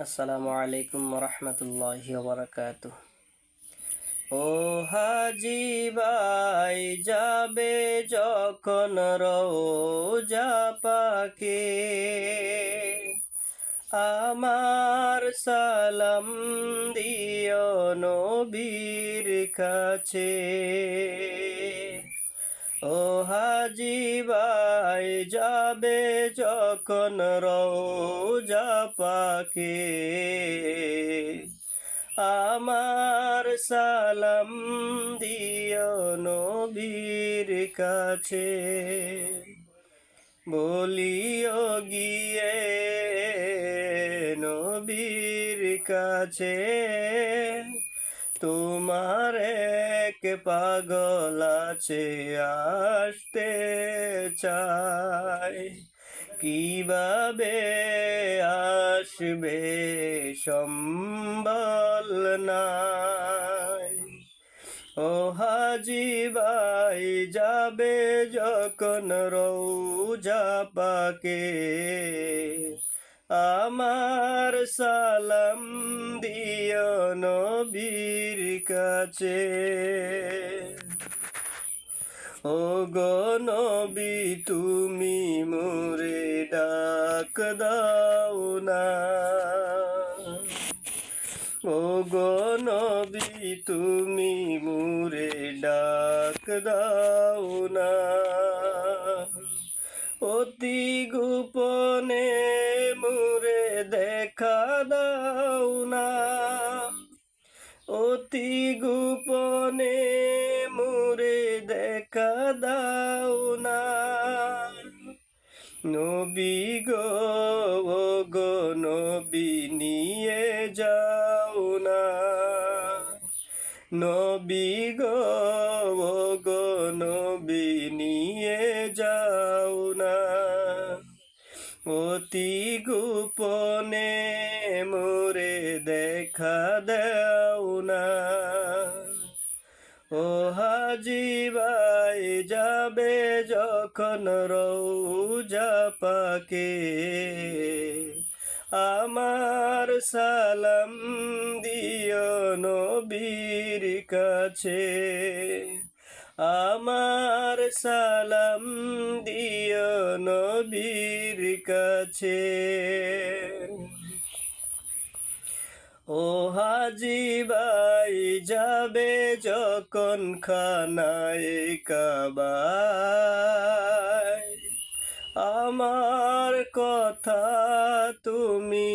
আসসালামু আলাইকুম রহমতুল্লাহি বারাকাতুহ। ও হাজি ভাই যাবে যখন রওজা পাকে, আমার সালাম দিও নবীর কাছে। ও হাজি ভাই যাবে যখন রওজা পাকে, আমার সালাম দিও নবীর কাছে। বলিও গিয়ে নবীর কাছে, তোমার এক পাগল আছে আসতে চাই। কিভাবে আসবে সম্বল নাই। ও হাজি ভাই যাবে যখন রওজা পাকে, আমার সালাম দিও নবীর কাছে। ও গো নবী তুমি মোরে ডাক দাও না, ও গো নবী তুমি মোরে ডাক দাও না। অতি গোপনে মোরে দেখা দাও না, অতি গোপনে মোরে দেখা দাও না। নবী গো ও গো নবী নিয়ে যাও না, নবী গো ও গো নবী নিয়ে যাও না। অতি গোপনে মোরে দেখা দাও না। ও হাজি ভাই যাবে যখন রওজা পাকে, আমার সালাম দিও নবীর কাছে, আমার সালাম দিও নবীর কাছে। ও হাজি ভাই যাবে যখন খানায় কাবায়, আমার কথা তুমি